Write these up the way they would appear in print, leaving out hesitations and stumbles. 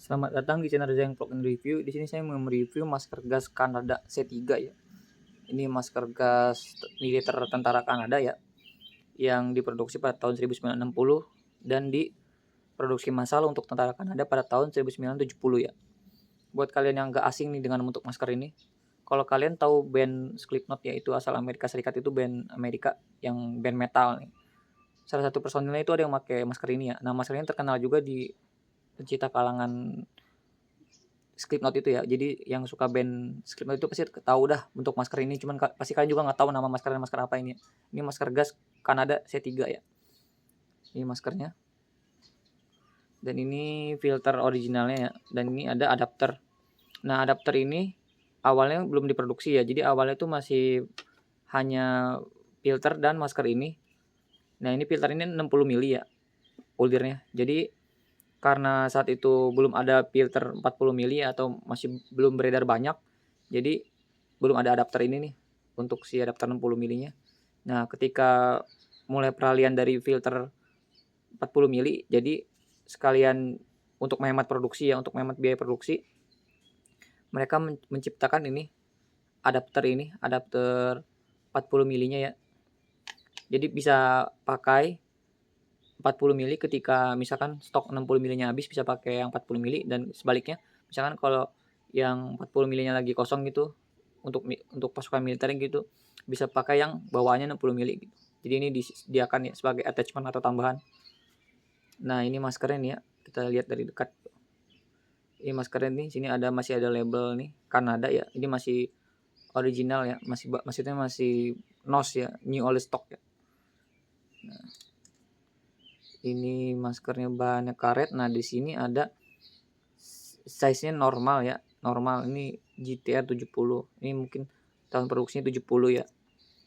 Selamat datang di channel Zeng Vlog and Review. Di sini saya mau mereview masker gas Kanada C3 ya. Ini masker gas militer tentara Kanada ya, yang diproduksi pada tahun 1960 dan diproduksi massal untuk tentara Kanada pada tahun 1970 ya. Buat kalian yang gak asing nih dengan bentuk masker ini, kalau kalian tahu band Slipknot ya, itu asal Amerika Serikat, itu band Amerika yang band metal nih. Salah satu personilnya itu ada yang pakai masker ini ya. Nah, masker ini terkenal juga di pecinta kalangan Slipknot itu ya. Jadi yang suka band Slipknot itu pasti tahu dah bentuk masker ini, cuman pasti kalian juga nggak tahu nama maskernya masker apa ini. Ini masker gas Kanada C3 ya. Ini maskernya. Dan ini filter originalnya ya. Dan ini ada adapter. Nah, adapter ini awalnya belum diproduksi ya. Jadi awalnya itu masih hanya filter dan masker ini. Nah, ini filter ini 60 mili ya uldirnya. Jadi karena saat itu belum ada filter 40 mili atau masih belum beredar banyak, jadi belum ada adapter ini nih untuk si adapter 60 milinya. Nah, ketika mulai peralihan dari filter 40 mili, jadi sekalian untuk menghemat produksi ya, untuk menghemat biaya produksi, mereka menciptakan ini adapter 40 milinya ya. Jadi bisa pakai 40 mili ketika misalkan stok 60 milinya habis, bisa pakai yang 40 mili, dan sebaliknya misalkan kalau yang 40 milinya lagi kosong gitu untuk pasukan militer gitu, bisa pakai yang bawaannya 60 mili gitu. Jadi ini disediakan ya sebagai attachment atau tambahan. Nah, ini maskernya nih ya, kita lihat dari dekat. Ini maskernya nih, sini masih ada label nih Kanada ya. Ini masih original ya, maksudnya masih NOS ya, new oleh stock ya. Nah, ini maskernya bahannya karet. Nah, di sini ada size-nya normal ya. Normal ini GTR 70. Ini mungkin tahun produksinya 70 ya.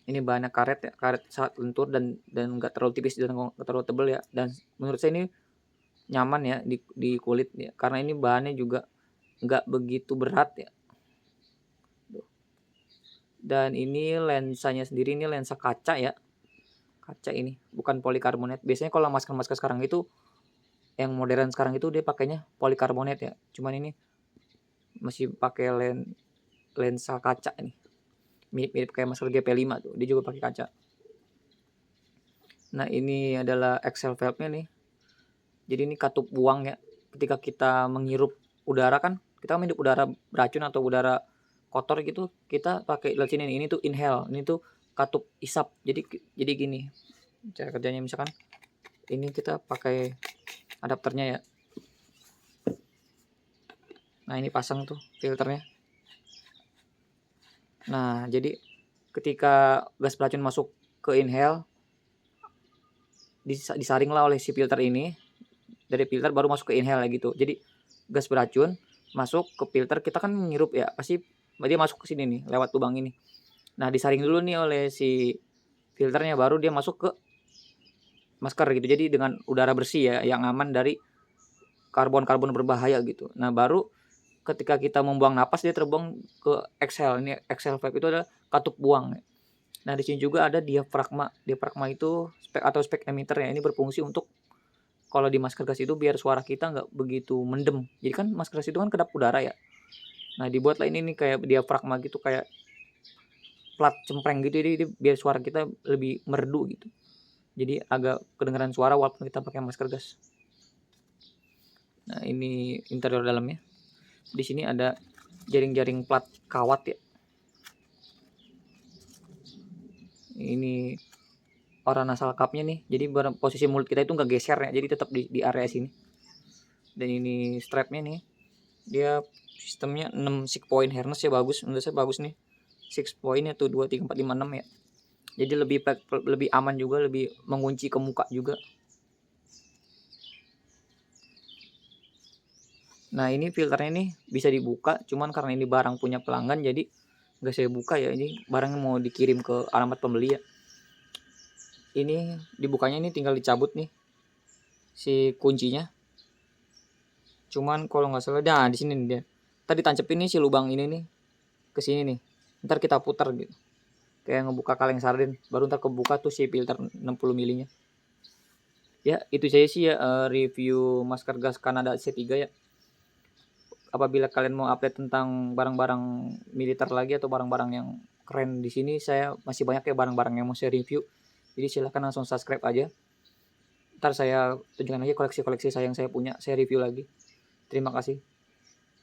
Ini bahannya karet ya, karet sangat lentur dan enggak terlalu tipis dan enggak terlalu tebal ya. Dan menurut saya ini nyaman ya di kulit ya, karena ini bahannya juga enggak begitu berat ya. Dan ini lensanya sendiri, ini lensa kaca ya. Kaca ini, bukan polikarbonat. Biasanya kalau masker-masker sekarang itu, yang modern sekarang itu dia pakainya polikarbonat ya. Cuman ini masih pakai lensa kaca nih. Mirip-mirip kayak masker GP5 tuh, dia juga pakai kaca. Nah, ini adalah Excel valve-nya nih. Jadi ini katup buang ya. Ketika kita menghirup udara kan, kita menghirup udara beracun atau udara kotor gitu, kita pakai lewat sini nih. Ini tuh inhale, ini tuh katup isap. Jadi gini cara kerjanya, misalkan ini kita pakai adapternya ya. Nah, ini pasang tuh filternya. Nah, jadi ketika gas beracun masuk ke inhale, disaringlah oleh si filter ini. Dari filter baru masuk ke inhale gitu. Jadi gas beracun masuk ke filter, kita kan menghirup ya, pasti dia masuk ke sini nih lewat lubang ini. Nah, disaring dulu nih oleh si filternya, baru dia masuk ke masker gitu. Jadi dengan udara bersih ya, yang aman dari karbon berbahaya gitu. Nah, baru ketika kita membuang napas, dia terbuang ke exhale. Ini exhale valve itu adalah katup buang. Nah, di sini juga ada diafragma. Diafragma itu spek emitter ya. Ini berfungsi untuk kalau di masker gas itu biar suara kita nggak begitu mendem. Jadi kan masker gas itu kan kedap udara ya. Nah, dibuatlah ini nih kayak diafragma gitu, kayak plat cempreng gitu. Jadi biar suara kita lebih merdu gitu. Jadi agak kedengaran suara walaupun kita pakai masker gas. Nah, ini interior dalamnya. Di sini ada jaring-jaring plat kawat ya. Ini orang nasal cup-nya nih. Jadi posisi mulut kita itu nggak geser ya. Jadi tetap di area sini. Dan ini strapnya nih. Dia sistemnya 6 6 point harness ya, bagus. Menurut saya bagus nih. 6 point-nya tuh 2 3 4 5 6 ya. Jadi lebih aman juga, lebih mengunci ke muka juga. Nah, ini filternya nih bisa dibuka, cuman karena ini barang punya pelanggan jadi nggak saya buka ya. Ini barangnya mau dikirim ke alamat pembeli ya. Ini dibukanya ini tinggal dicabut nih si kuncinya. Cuman kalau nggak salah, nah di sini nih dia. Tadi tancapin nih si lubang ini nih ke sini nih. Ntar kita putar gitu. Kayak ngebuka kaleng sardin, baru ntar kebuka tuh si filter 60 milinya. Ya, itu saya sih ya review masker gas Kanada C3 ya. apabila kalian mau update tentang barang-barang militer lagi atau barang-barang yang keren di sini, saya masih banyak ya barang-barang yang mau saya review. Jadi silahkan langsung subscribe aja. Ntar saya tunjukkan lagi koleksi-koleksi saya yang saya punya, saya review lagi. Terima kasih.